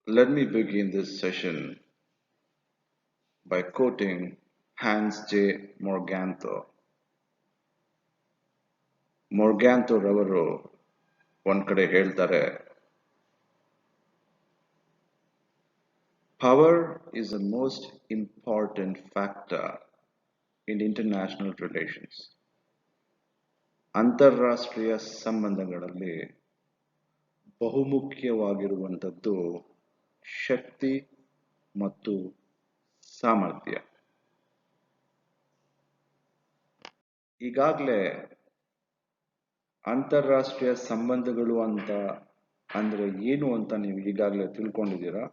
Let me begin this session by quoting Hans J. Morgenthau. Morgenthau ರವರು ಒಂದ್ ಕಡೆ ಹೇಳ್ತಾರೆ, power is the most important factor in international relations. ಅಂತಾರಾಷ್ಟ್ರೀಯ ಸಂಬಂಧಗಳಲ್ಲಿ ಬಹುಮುಖ್ಯವಾಗಿರುವಂಥದ್ದು ಶಕ್ತಿ ಮತ್ತು ಸಾಮರ್ಥ್ಯ. ಈಗಾಗಲೇ ಅಂತಾರಾಷ್ಟ್ರೀಯ ಸಂಬಂಧಗಳು ಅಂತ ಅಂದ್ರೆ ಏನು ಅಂತ ನೀವು ಈಗಾಗಲೇ ತಿಳ್ಕೊಂಡಿದ್ದೀರಾ.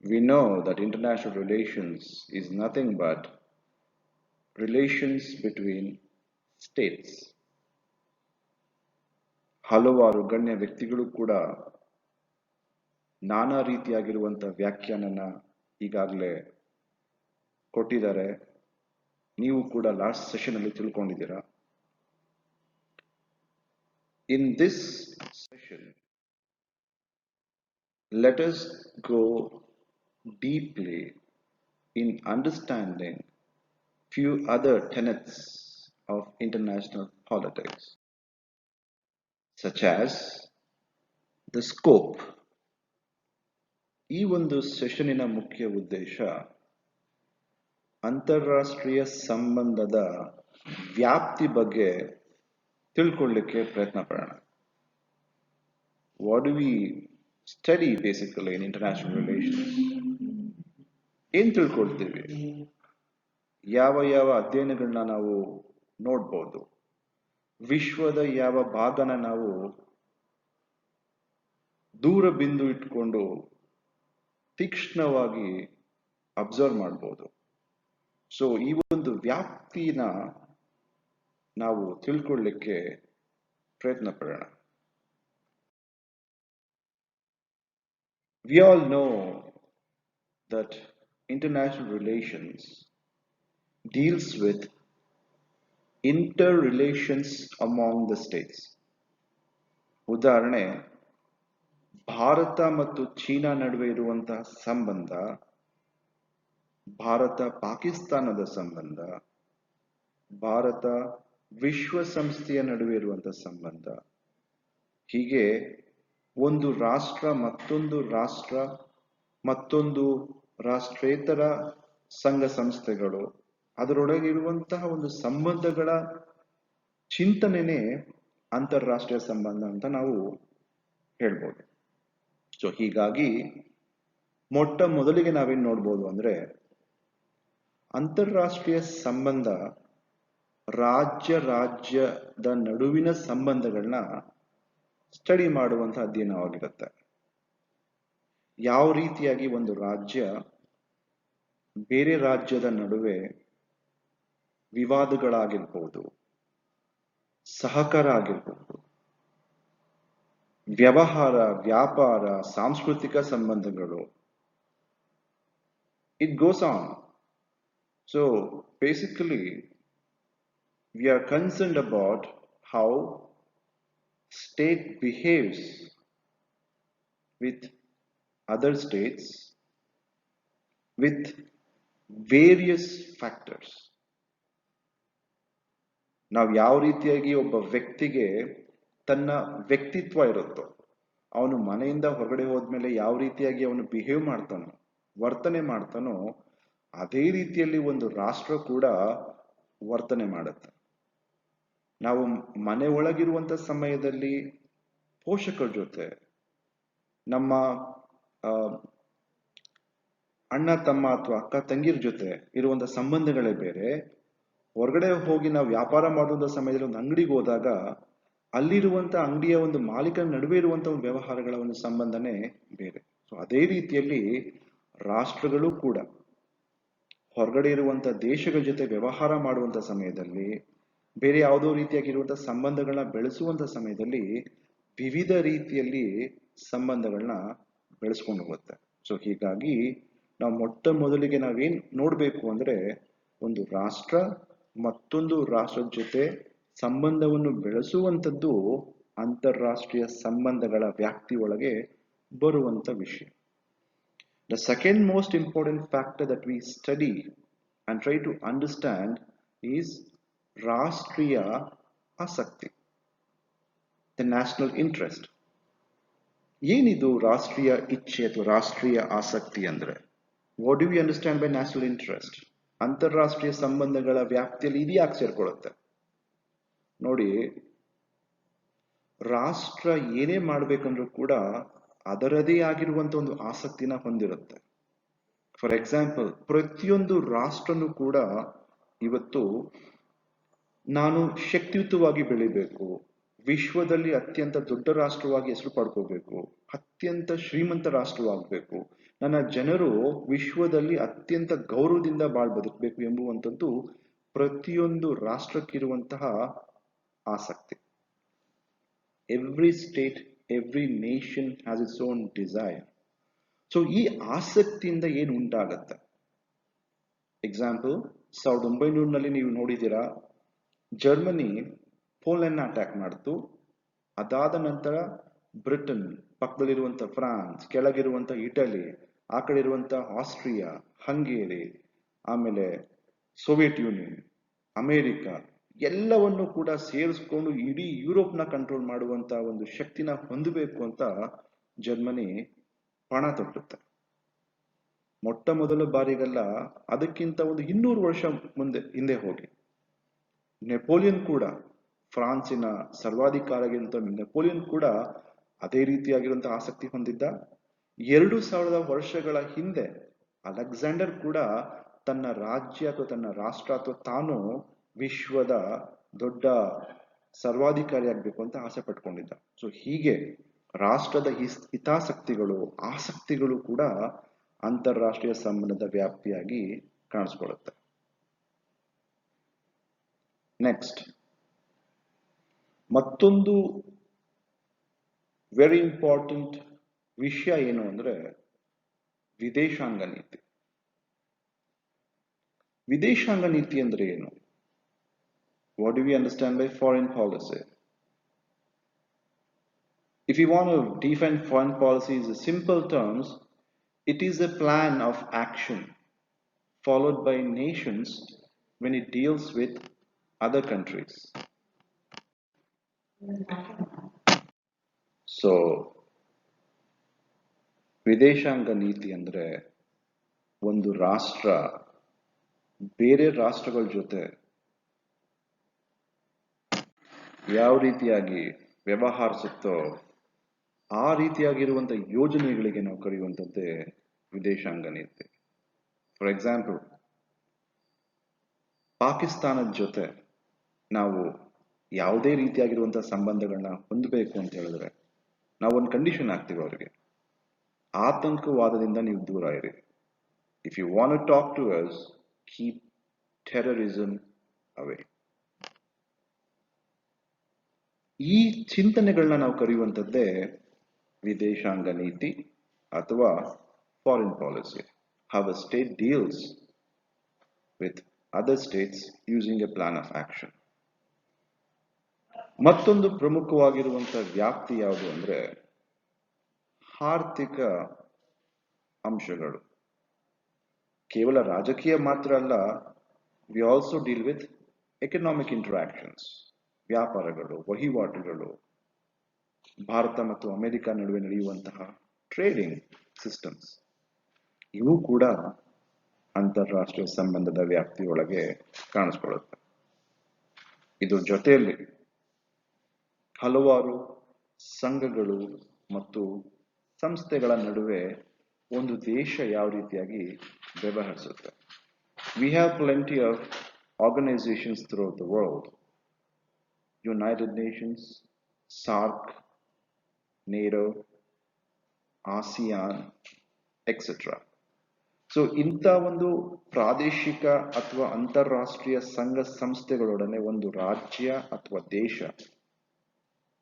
We know that international relations is nothing but relations between states. ಹಲವಾರು ಗಣ್ಯ ವ್ಯಕ್ತಿಗಳು ಕೂಡ ನಾನಾ ರೀತಿಯಾಗಿರುವಂತಹ ವ್ಯಾಖ್ಯಾನನ ಈಗಾಗಲೇ ಕೊಟ್ಟಿದ್ದಾರೆ. ನೀವು ಕೂಡ ಲಾಸ್ಟ್ ಸೆಷನ್ ಅಲ್ಲಿ ತಿಳ್ಕೊಂಡಿದ್ದೀರಾ. In this session, let us go deeply in understanding few other tenets of international politics, such as the scope. ಈ ಒಂದು ಸೆಷನ್ನಿನ ಮುಖ್ಯ ಉದ್ದೇಶ ಅಂತಾರಾಷ್ಟ್ರೀಯ ಸಂಬಂಧದ ವ್ಯಾಪ್ತಿ ಬಗ್ಗೆ ತಿಳ್ಕೊಳ್ಳಿಕ್ಕೆ ಪ್ರಯತ್ನ ಪಡೋಣ. What do we study basically in international relations? ಏನ್ ತಿಳ್ಕೊಳ್ತೀವಿ? ಯಾವ ಯಾವ ಅಧ್ಯಯನಗಳನ್ನ ನಾವು ನೋಡ್ಬೋದು? ವಿಶ್ವದ ಯಾವ ಭಾಗನ ನಾವು ದೂರ ಬಿಂದು ಇಟ್ಕೊಂಡು ತೀಕ್ಷ್ಣವಾಗಿ ಅಬ್ಸರ್ವ್ ಮಾಡ್ಬೋದು. ಸೊ ಈ ಒಂದು ವ್ಯಾಪ್ತಿನ ನಾವು ತಿಳ್ಕೊಳ್ಳಿಕ್ಕೆ ಪ್ರಯತ್ನ ಪಡೋಣ. We all know that international relations deals with interrelations among the states. ಉದಾಹರಣೆ, ಭಾರತ ಮತ್ತು ಚೀನಾ ನಡುವೆ ಇರುವಂತಹ ಸಂಬಂಧ, ಭಾರತ ಪಾಕಿಸ್ತಾನದ ಸಂಬಂಧ, ಭಾರತ ವಿಶ್ವಸಂಸ್ಥೆಯ ನಡುವೆ ಇರುವಂತಹ ಸಂಬಂಧ, ಹೀಗೆ ಒಂದು ರಾಷ್ಟ್ರ ಮತ್ತೊಂದು ರಾಷ್ಟ್ರೇತರ ಸಂಘ ಸಂಸ್ಥೆಗಳು ಅದರೊಳಗೆ ಇರುವಂತಹ ಒಂದು ಸಂಬಂಧಗಳ ಚಿಂತನೆನೇ ಅಂತಾರಾಷ್ಟ್ರೀಯ ಸಂಬಂಧ ಅಂತ ನಾವು ಹೇಳ್ಬೋದು. ಸೊ ಹೀಗಾಗಿ ಮೊಟ್ಟ ಮೊದಲಿಗೆ ನಾವೇನ್ ನೋಡ್ಬೋದು ಅಂದ್ರೆ, ಅಂತಾರಾಷ್ಟ್ರೀಯ ಸಂಬಂಧ ರಾಜ್ಯದ ನಡುವಿನ ಸಂಬಂಧಗಳನ್ನ ಸ್ಟಡಿ ಮಾಡುವಂತಹ ಅಧ್ಯಯನವಾಗಿರುತ್ತೆ. ಯಾವ ರೀತಿಯಾಗಿ ಒಂದು ರಾಜ್ಯ ಬೇರೆ ರಾಜ್ಯದ ನಡುವೆ ವಿವಾದಗಳಾಗಿರ್ಬೋದು, ಸಹಕಾರ ಆಗಿರ್ಬೋದು, ವ್ಯವಹಾರ, ವ್ಯಾಪಾರ, ಸಾಂಸ್ಕೃತಿಕ ಸಂಬಂಧಗಳು, it goes on. So basically we are concerned about how state behaves with other states with various factors. ನಾವು ಯಾವ ರೀತಿಯಾಗಿ ಒಬ್ಬ ವ್ಯಕ್ತಿಗೆ ತನ್ನ ವ್ಯಕ್ತಿತ್ವ ಇರುತ್ತೋ, ಅವನು ಮನೆಯಿಂದ ಹೊರಗಡೆ ಹೋದ್ಮೇಲೆ ಯಾವ ರೀತಿಯಾಗಿ ಅವನು ಬಿಹೇವ್ ಮಾಡ್ತಾನೋ, ವರ್ತನೆ ಮಾಡ್ತಾನೋ, ಅದೇ ರೀತಿಯಲ್ಲಿ ಒಂದು ರಾಷ್ಟ್ರ ಕೂಡ ವರ್ತನೆ ಮಾಡುತ್ತೆ. ನಾವು ಮನೆ ಒಳಗಿರುವಂತ ಸಮಯದಲ್ಲಿ ಪೋಷಕರ ಜೊತೆ, ನಮ್ಮ ಅಣ್ಣ ತಮ್ಮ ಅಥವಾ ಅಕ್ಕ ತಂಗಿರ ಜೊತೆ ಇರುವಂತ ಸಂಬಂಧಗಳೇ ಬೇರೆ. ಹೊರಗಡೆ ಹೋಗಿ ನಾವು ವ್ಯಾಪಾರ ಮಾಡುವಂತ ಸಮಯದಲ್ಲಿ ಒಂದು ಅಂಗಡಿಗೆ ಹೋದಾಗ ಅಲ್ಲಿರುವಂತ ಅಂಗಡಿಯ ಒಂದು ಮಾಲೀಕನ ನಡುವೆ ಇರುವಂತ ಒಂದು ವ್ಯವಹಾರಗಳ ಒಂದು ಸಂಬಂಧನೇ ಬೇರೆ. ಸೊ ಅದೇ ರೀತಿಯಲ್ಲಿ ರಾಷ್ಟ್ರಗಳು ಕೂಡ ಹೊರಗಡೆ ಇರುವಂತ ದೇಶಗಳ ಜೊತೆ ವ್ಯವಹಾರ ಮಾಡುವಂತ ಸಮಯದಲ್ಲಿ, ಬೇರೆ ಯಾವುದೋ ರೀತಿಯಾಗಿರುವಂತಹ ಸಂಬಂಧಗಳನ್ನ ಬೆಳೆಸುವಂತ ಸಮಯದಲ್ಲಿ ವಿವಿಧ ರೀತಿಯಲ್ಲಿ ಸಂಬಂಧಗಳನ್ನ ಬೆಳೆಸ್ಕೊಂಡು ಹೋಗುತ್ತೆ. ಸೊ ಹೀಗಾಗಿ ನಾವು ಮೊಟ್ಟ ಮೊದಲಿಗೆ ನಾವೇನ್ ನೋಡ್ಬೇಕು ಅಂದ್ರೆ, ಒಂದು ರಾಷ್ಟ್ರ ಮತ್ತೊಂದು ರಾಷ್ಟ್ರದ ಜೊತೆ ಸಂಬಂಧವನ್ನು ಬೆಳೆಸುವಂಥದ್ದು ಅಂತಾರಾಷ್ಟ್ರೀಯ ಸಂಬಂಧಗಳ ವ್ಯಾಪ್ತಿ ಒಳಗೆ ಬರುವಂತ ವಿಷಯ. The second most important factor that we study and try to understand is Rashtriya Asakti, the national interest. ಏನಿದು ರಾಷ್ಟ್ರೀಯ ಇಚ್ಛೆ ಅಥವಾ ರಾಷ್ಟ್ರೀಯ ಆಸಕ್ತಿ ಅಂದ್ರೆ? What do we understand by national interest? ಅಂತಾರಾಷ್ಟ್ರೀಯ ಸಂಬಂಧಗಳ ವ್ಯಾಪ್ತಿಯಲ್ಲಿ ಇದು ಯಾಕೆ ಸೇರ್ಕೊಳ್ಳುತ್ತೆ? ನೋಡಿ, ರಾಷ್ಟ್ರ ಏನೇ ಮಾಡ್ಬೇಕಂದ್ರೂ ಕೂಡ ಅದರದೇ ಆಗಿರುವಂತ ಒಂದು ಆಸಕ್ತಿನ ಹೊಂದಿರುತ್ತೆ. ಫಾರ್ ಎಕ್ಸಾಂಪಲ್, ಪ್ರತಿಯೊಂದು ರಾಷ್ಟ್ರನೂ ಕೂಡ ಇವತ್ತು ನಾನು ಶಕ್ತಿಯುತವಾಗಿ ಬೆಳಿಬೇಕು, ವಿಶ್ವದಲ್ಲಿ ಅತ್ಯಂತ ದೊಡ್ಡ ರಾಷ್ಟ್ರವಾಗಿ ಹೆಸರು ಪಡ್ಕೋಬೇಕು, ಅತ್ಯಂತ ಶ್ರೀಮಂತ ರಾಷ್ಟ್ರವಾಗಬೇಕು, ನನ್ನ ಜನರು ವಿಶ್ವದಲ್ಲಿ ಅತ್ಯಂತ ಗೌರವದಿಂದ ಬದುಕಬೇಕು ಎಂಬುವಂಥದ್ದು ಪ್ರತಿಯೊಂದು ರಾಷ್ಟ್ರಕ್ಕಿರುವಂತಹ ಆಸಕ್ತಿ. Every state, every nation has its own desire. So ಈ ಆಸಕ್ತಿಯಿಂದ ಏನು ಉಂಟಾಗತ್ತೆ? ಎಕ್ಸಾಂಪಲ್, 1900 ನೀವು ನೋಡಿದ್ದೀರಾ, ಜರ್ಮನಿ ಪೋಲೆಂಡ್ ಅಟ್ಯಾಕ್ ಮಾಡಿತು. ಅದಾದ ನಂತರ ಬ್ರಿಟನ್, ಪಕ್ಕದಲ್ಲಿರುವಂತ ಫ್ರಾನ್ಸ್, ಕೆಳಗಿರುವಂತ ಇಟಲಿ, ಆ ಕಡೆ ಇರುವಂತ ಆಸ್ಟ್ರಿಯಾ, ಹಂಗೇರಿ, ಆಮೇಲೆ ಸೋವಿಯತ್ ಯೂನಿಯನ್, ಅಮೆರಿಕ ಎಲ್ಲವನ್ನು ಕೂಡ ಸೇರಿಸ್ಕೊಂಡು ಇಡೀ ಯುರೋಪ್ನ ಕಂಟ್ರೋಲ್ ಮಾಡುವಂತ ಒಂದು ಶಕ್ತಿನ ಹೊಂದಬೇಕು ಅಂತ ಜರ್ಮನಿ ಪಣ ತೊಟ್ಟುತ್ತೆ. ಮೊಟ್ಟ ಮೊದಲ ಬಾರಿಗಲ್ಲ, ಅದಕ್ಕಿಂತ ಒಂದು 200 ವರ್ಷ ಹಿಂದೆ ಹೋಗಿ ನೆಪೋಲಿಯನ್ ಕೂಡ, ಫ್ರಾನ್ಸಿನ ಸರ್ವಾಧಿಕಾರಿಯಾಗಿರುವಂತ ನೆಪೋಲಿಯನ್ ಕೂಡ ಅದೇ ರೀತಿಯಾಗಿರುವಂತಹ ಆಸಕ್ತಿ ಹೊಂದಿದ್ದ. 2000 ವರ್ಷಗಳ ಹಿಂದೆ ಅಲೆಕ್ಸಾಂಡರ್ ಕೂಡ ತನ್ನ ರಾಜ್ಯ ಅಥವಾ ತನ್ನ ರಾಷ್ಟ್ರ ಅಥವಾ ತಾನು ವಿಶ್ವದ ದೊಡ್ಡ ಸರ್ವಾಧಿಕಾರಿಯಾಗಬೇಕು ಅಂತ ಆಸೆ ಪಟ್ಕೊಂಡಿದ್ದ. ಸೊ ಹೀಗೆ ರಾಷ್ಟ್ರದ ಹಿತಾಸಕ್ತಿಗಳು, ಆಸಕ್ತಿಗಳು ಕೂಡ ಅಂತಾರಾಷ್ಟ್ರೀಯ ಸಂಬಂಧದ ವ್ಯಾಪ್ತಿಯಾಗಿ ಕಾಣಿಸ್ಕೊಳ್ಳುತ್ತೆ. ನೆಕ್ಸ್ಟ್, ಮತ್ತೊಂದು ವೆರಿ ಇಂಪಾರ್ಟೆಂಟ್ ವಿಷಯ ಏನು ಅಂದ್ರೆ ವಿದೇಶಾಂಗ ನೀತಿ. ವಿದೇಶಾಂಗ ನೀತಿ ಅಂದ್ರೆ ಏನು? What do we understand by foreign policy? If you want to define foreign policy in simple terms, it is a plan of action followed by nations when it deals with other countries. So, ವಿದೇಶಾಂಗ ನೀತಿ ಅಂದ್ರೆ ಒಂದು ರಾಷ್ಟ್ರ ಬೇರೆ ರಾಷ್ಟ್ರಗಳ ಜೊತೆ ಯಾವ ರೀತಿಯಾಗಿ ವ್ಯವಹರಿಸುತ್ತೋ ಆ ರೀತಿಯಾಗಿರುವಂತ ಯೋಜನೆಗಳಿಗೆ ನಾವು ಕರೆಯುವಂಥದ್ದೇ ವಿದೇಶಾಂಗ ನೀತಿ. ಫಾರ್ ಎಕ್ಸಾಂಪಲ್, ಪಾಕಿಸ್ತಾನದ ಜೊತೆ ನಾವು ಯಾವುದೇ ರೀತಿಯಾಗಿರುವಂತಹ ಸಂಬಂಧಗಳನ್ನ ಹೊಂದಬೇಕು ಅಂತ ಹೇಳಿದ್ರೆ ನಾವು ಒಂದು ಕಂಡೀಷನ್ ಹಾಕ್ತೀವಿ ಅವರಿಗೆ, ಆತಂಕವಾದದಿಂದ ನೀವು ದೂರ ಇರಿ. If you want to talk to us, keep terrorism away. ಈ ಚಿಂತನೆಗಳನ್ನ ನಾವು ಕರೆಯುವಂಥದ್ದೇ ವಿದೇಶಾಂಗ ನೀತಿ ಅಥವಾ foreign policy. How a state deals with other states using a plan of action. ಮತ್ತೊಂದು ಪ್ರಮುಖವಾಗಿರುವಂತಹ ವ್ಯಾಪ್ತಿ ಯಾವುದು ಅಂದ್ರೆ ಆರ್ಥಿಕ ಅಂಶಗಳು. ಕೇವಲ ರಾಜಕೀಯ ಮಾತ್ರ ಅಲ್ಲ, we also deal with economic interactions, ವ್ಯಾಪಾರಗಳು, ವಹಿವಾಟುಗಳು, ಭಾರತ ಮತ್ತು ಅಮೆರಿಕ ನಡುವೆ ನಡೆಯುವಂತಹ ಟ್ರೇಡಿಂಗ್ ಸಿಸ್ಟಮ್ಸ್, ಇವು ಕೂಡ ಅಂತಾರಾಷ್ಟ್ರೀಯ ಸಂಬಂಧದ ವ್ಯಾಪ್ತಿಯೊಳಗೆ ಕಾಣಿಸ್ಕೊಳ್ಳುತ್ತೆ. ಇದ್ರ ಜೊತೆಯಲ್ಲಿ ಹಲವಾರು ಸಂಘಗಳು ಮತ್ತು ಸಂಸ್ಥೆಗಳ ನಡುವೆ ಒಂದು ದೇಶ ಯಾವ ರೀತಿಯಾಗಿ ವ್ಯವಹರಿಸುತ್ತೆ. We have plenty of organisations throughout the world. United Nations, SAARC, NATO, ASEAN, etcetera. So ಇಂಥ ಒಂದು ಪ್ರಾದೇಶಿಕ ಅಥವಾ ಅಂತಾರಾಷ್ಟ್ರೀಯ ಸಂಘ ಸಂಸ್ಥೆಗಳೊಡನೆ ಒಂದು ರಾಜ್ಯ ಅಥವಾ ದೇಶ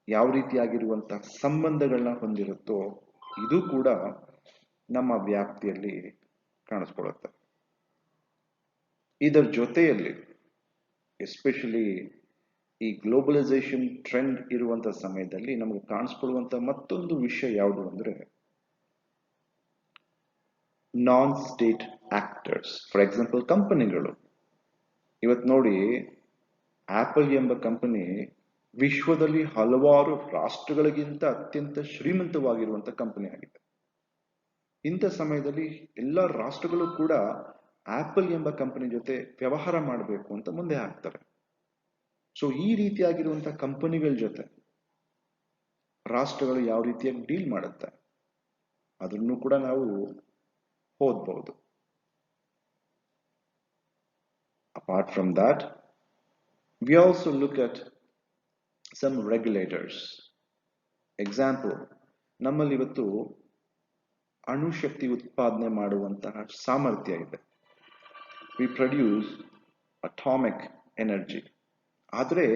ಯಾವ ರೀತಿಯಾಗಿರುವಂತಹ ಸಂಬಂಧಗಳನ್ನ ಹೊಂದಿರುತ್ತೋ ಇದು ಕೂಡ ನಮ್ಮ ವ್ಯಾಪ್ತಿಯಲ್ಲಿ ಕಾಣಿಸ್ಕೊಳ್ಳುತ್ತೆ. ಇದರ ಜೊತೆಯಲ್ಲಿ ಎಸ್ಪೆಷಲಿ ಈ ಗ್ಲೋಬಲೈಸೇಷನ್ ಟ್ರೆಂಡ್ ಇರುವಂತಹ ಸಮಯದಲ್ಲಿ ನಮಗೆ ಕಾಣಿಸ್ಕೊಳ್ಳುವಂತ ಮತ್ತೊಂದು ವಿಷಯ ಯಾವುದು ಅಂದ್ರೆ ನಾನ್ ಸ್ಟೇಟ್ ಆಕ್ಟರ್ಸ್. ಫಾರ್ ಎಕ್ಸಾಂಪಲ್ ಕಂಪನಿಗಳು. ಇವತ್ತು ನೋಡಿ, ಆಪಲ್ ಎಂಬ ಕಂಪನಿ ವಿಶ್ವದಲ್ಲಿ ಹಲವಾರು ರಾಷ್ಟ್ರಗಳಿಗಿಂತ ಅತ್ಯಂತ ಶ್ರೀಮಂತವಾಗಿರುವಂತ ಕಂಪನಿ ಆಗಿದೆ. ಇಂಥ ಸಮಯದಲ್ಲಿ ಎಲ್ಲ ರಾಷ್ಟ್ರಗಳು ಕೂಡ ಆಪಲ್ ಎಂಬ ಕಂಪನಿ ಜೊತೆ ವ್ಯವಹಾರ ಮಾಡಬೇಕು ಅಂತ ಮುಂದೆ ಹಾಕ್ತಾರೆ. ಸೊ ಈ ರೀತಿಯಾಗಿರುವಂತಹ ಕಂಪನಿಗಳ ಜೊತೆ ರಾಷ್ಟ್ರಗಳು ಯಾವ ರೀತಿಯಾಗಿ ಡೀಲ್ ಮಾಡುತ್ತೆ ಅದನ್ನು ಕೂಡ ನಾವು ಓದಬಹುದು. Apart from that, we also look at some regulators. Example, ನಮ್ಮಲ್ಲಿ ಇವತ್ತು ಅಣುಶಕ್ತಿ ಉತ್ಪಾದನೆ ಮಾಡುವಂತಹ ಸಾಮರ್ಥ್ಯ ಇದೆ. We produce atomic energy. ಆದರೆ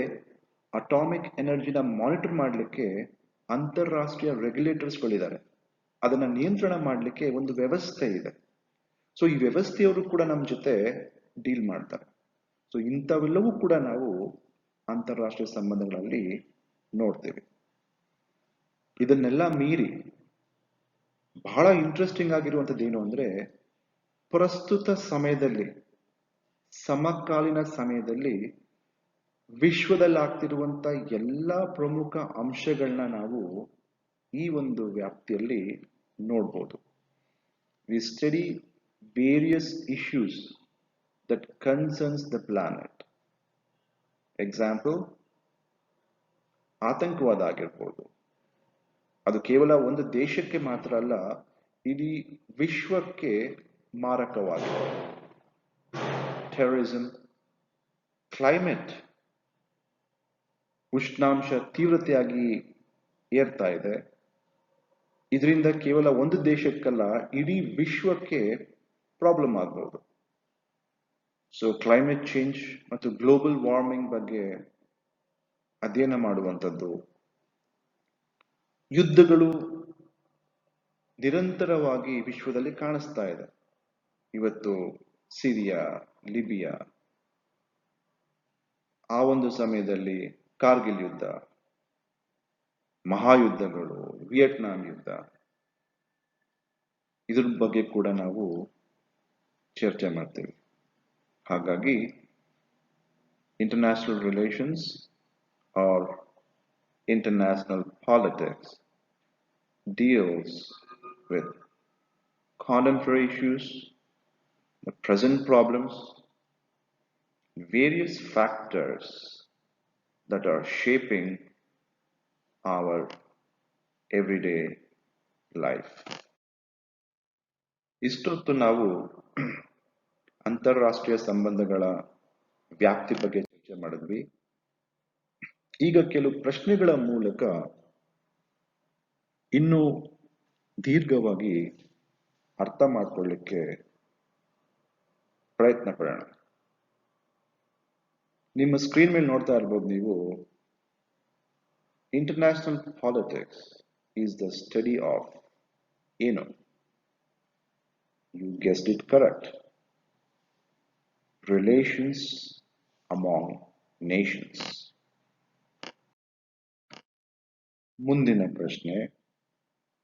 ಅಟಾಮಿಕ್ ಎನರ್ಜಿನ ಮಾನಿಟರ್ ಮಾಡಲಿಕ್ಕೆ ಅಂತಾರಾಷ್ಟ್ರೀಯ ರೆಗ್ಯುಲೇಟರ್ಸ್ಗಳಿದ್ದಾರೆ. ಅದನ್ನ ನಿಯಂತ್ರಣ ಮಾಡಲಿಕ್ಕೆ ಒಂದು ವ್ಯವಸ್ಥೆ ಇದೆ. ಸೊ ಈ ವ್ಯವಸ್ಥೆಯವರು ಕೂಡ ನಮ್ಮ ಜೊತೆ ಡೀಲ್ ಮಾಡ್ತಾರೆ. ಸೊ ಇಂಥವೆಲ್ಲವೂ ಕೂಡ ನಾವು ಅಂತಾರಾಷ್ಟ್ರೀಯ ಸಂಬಂಧಗಳಲ್ಲಿ ನೋಡ್ತೇವೆ. ಇದನ್ನೆಲ್ಲ ಮೀರಿ ಬಹಳ ಇಂಟ್ರೆಸ್ಟಿಂಗ್ ಆಗಿರುವಂಥದ್ದು ಏನು ಅಂದ್ರೆ, ಪ್ರಸ್ತುತ ಸಮಯದಲ್ಲಿ, ಸಮಕಾಲೀನ ಸಮಯದಲ್ಲಿ ವಿಶ್ವದಲ್ಲಿ ಆಗ್ತಿರುವಂತ ಎಲ್ಲ ಪ್ರಮುಖ ಅಂಶಗಳನ್ನ ನಾವು ಈ ಒಂದು ವ್ಯಾಪ್ತಿಯಲ್ಲಿ ನೋಡ್ಬೋದು. We study various issues that concerns the planet. Example, ಆತಂಕವಾದ ಆಗಿರ್ಬೋದು. ಅದು ಕೇವಲ ಒಂದು ದೇಶಕ್ಕೆ ಮಾತ್ರ ಅಲ್ಲ, ಇಡೀ ವಿಶ್ವಕ್ಕೆ ಮಾರಕವಾಗಿದೆ. ಟೆರರಿಸಂ, ಕ್ಲೈಮೇಟ್, ಉಷ್ಣಾಂಶ ತೀವ್ರತೆಯಾಗಿ ಏರ್ತಾ ಇದೆ. ಇದರಿಂದ ಕೇವಲ ಒಂದು ದೇಶಕ್ಕಲ್ಲ, ಇಡೀ ವಿಶ್ವಕ್ಕೆ ಪ್ರಾಬ್ಲಮ್ ಆಗಬಹುದು. ಸೊ ಕ್ಲೈಮೇಟ್ ಚೇಂಜ್ ಮತ್ತು ಗ್ಲೋಬಲ್ ವಾರ್ಮಿಂಗ್ ಬಗ್ಗೆ ಅಧ್ಯಯನ ಮಾಡುವಂಥದ್ದು. ಯುದ್ಧಗಳು ನಿರಂತರವಾಗಿ ವಿಶ್ವದಲ್ಲಿ ಕಾಣಿಸ್ತಾ ಇದೆ. ಇವತ್ತು ಸಿರಿಯಾ, ಲಿಬಿಯಾ, ಆ ಒಂದು ಸಮಯದಲ್ಲಿ ಕಾರ್ಗಿಲ್ ಯುದ್ಧ, ಮಹಾಯುದ್ಧಗಳು, ವಿಯೆಟ್ನಾಂ ಯುದ್ಧ, ಇದ್ರ ಬಗ್ಗೆ ಕೂಡ ನಾವು ಚರ್ಚೆ ಮಾಡ್ತೇವೆ. ಹಾಗಾಗಿ international relations or international politics deals with contemporary issues, the present problems, various factors that are shaping our everyday life. ಇಷ್ಟೊತ್ತು ನಾವು ಅಂತಾರಾಷ್ಟ್ರೀಯ ಸಂಬಂಧಗಳ ವ್ಯಾಪ್ತಿ ಬಗ್ಗೆ ಚರ್ಚೆ ಮಾಡಿದ್ವಿ. ಈಗ ಕೆಲವು ಪ್ರಶ್ನೆಗಳ ಮೂಲಕ ಇನ್ನೂ ದೀರ್ಘವಾಗಿ ಅರ್ಥ ಮಾಡ್ಕೊಳ್ಳಿಕ್ಕೆ ಪ್ರಯತ್ನ ಪಡೋಣ. ನಿಮ್ಮ ಸ್ಕ್ರೀನ್ ಮೇಲೆ ನೋಡ್ತಾ ಇರ್ಬೋದು ನೀವು, international politics is the study of ಏನು? You guessed it correct, relations among nations. ಮುಂದಿನ ಪ್ರಶ್ನೆ,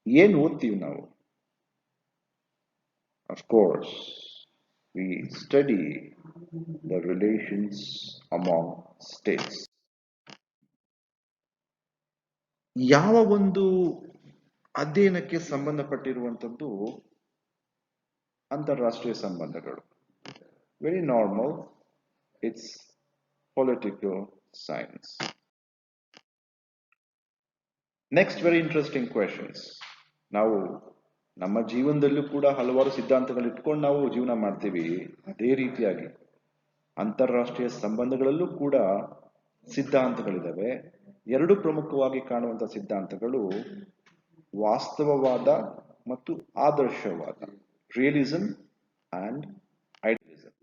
ಏನು ಓದ್ತೀವಿ ನಾವು? Of course, we study the relations among states. ಯಾವ ಒಂದು ಅಧ್ಯಯನಕ್ಕೆ ಸಂಬಂಧಪಟ್ಟಿರುವಂಥದ್ದು ಅಂತಾರಾಷ್ಟ್ರೀಯ ಸಂಬಂಧಗಳು? Very normal, it's political science. Next very interesting questions. ನಾವು ನಮ್ಮ ಜೀವನದಲ್ಲೂ ಕೂಡ ಹಲವಾರು ಸಿದ್ಧಾಂತಗಳು ಇಟ್ಕೊಂಡು ನಾವು ಜೀವನ ಮಾಡ್ತೀವಿ. ಅದೇ ರೀತಿಯಾಗಿ ಅಂತಾರಾಷ್ಟ್ರೀಯ ಸಂಬಂಧಗಳಲ್ಲೂ ಕೂಡ ಸಿದ್ಧಾಂತಗಳಿದ್ದಾವೆ. ಎರಡು ಪ್ರಮುಖವಾಗಿ ಕಾಣುವಂತಹ ಸಿದ್ಧಾಂತಗಳು ವಾಸ್ತವವಾದ ಮತ್ತು ಆದರ್ಶವಾದ, ರಿಯಲಿಸಂ ಅಂಡ್ ಐಡಿಯಲಿಸಂ.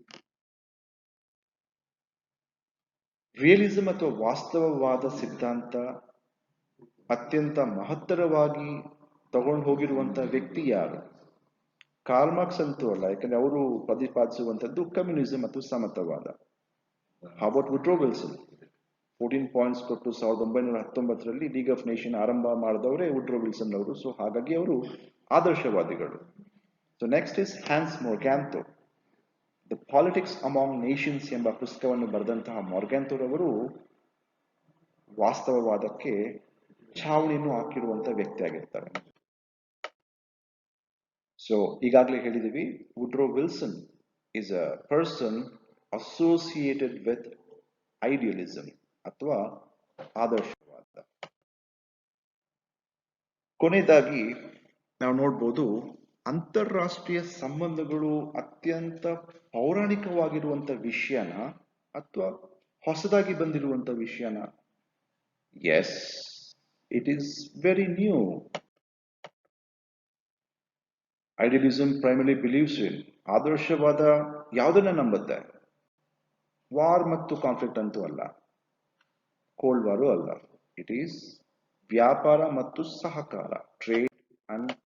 ರಿಯಲಿಸಂ ಅಥವಾ ವಾಸ್ತವವಾದ ಸಿದ್ಧಾಂತ ಅತ್ಯಂತ ಮಹತ್ತರವಾಗಿ ತಗೊಂಡು ಹೋಗಿರುವಂತಹ ವ್ಯಕ್ತಿ ಯಾರು? ಕಾರ್ಲ್ ಮಾರ್ಕ್ಸ್ ಅಂತೂ ಅಲ್ಲ, ಯಾಕಂದ್ರೆ ಅವರು ಪ್ರತಿಪಾದಿಸುವಂತದ್ದು ಕಮ್ಯುನಿಸಂ ಮತ್ತು ಸಮತಾವಾದ. ಹಾಬರ್ಟ್ ವುಡ್ರೋ ವಿಲ್ಸನ್ 14 ಪಾಯಿಂಟ್ಸ್ ಕೊಟ್ಟು 1919ರಲ್ಲಿ ಲೀಗ್ ಆಫ್ ನೇಷನ್ ಆರಂಭ ಮಾಡಿದವರೇ ವುಡ್ರೋ ವಿಲ್ಸನ್ ಅವರು. ಸೊ ಹಾಗಾಗಿ ಅವರು ಆದರ್ಶವಾದಿಗಳು. So next is Hans Morgenthau. The politics among nations ಎಂಬ ಪುಸ್ತಕವನ್ನು ಬರೆದಂತಹ ಮೊರ್ಗ್ಯಾಂತೋರವರು ವಾಸ್ತವವಾದಕ್ಕೆ ಛಾವಣಿಯನ್ನು ಹಾಕಿರುವಂತಹ ವ್ಯಕ್ತಿ ಆಗಿರ್ತಾರೆ. ಸೊ ಈಗಾಗಲೇ ಹೇಳಿದೀವಿ, Woodrow Wilson is a person associated with idealism ಅಥವಾ ಆದರ್ಶವಾದ. ಕೊನೆಯದಾಗಿ ನಾವು ನೋಡ್ಬೋದು, ಅಂತಾರಾಷ್ಟ್ರೀಯ ಸಂಬಂಧಗಳು ಅತ್ಯಂತ ಪೌರಾಣಿಕವಾಗಿರುವಂತ ವಿಷಯನ ಅಥವಾ ಹೊಸದಾಗಿ ಬಂದಿರುವಂತ ವಿಷಯನ? Yes, it is very new. Idealism primary believes in, ಆದರ್ಶವಾದ ಯಾವುದನ್ನ ನಂಬುತ್ತೆ? ವಾರ್ ಮತ್ತು ಕಾನ್ಫ್ಲಿಕ್ಟ್ ಅಂತೂ ಅಲ್ಲ, ಕೋಲ್ಡ್ ವಾರು ಅಲ್ಲ. ಇಟ್ ಈಸ್ ವ್ಯಾಪಾರ ಮತ್ತು ಸಹಕಾರ, ಟ್ರೇಡ್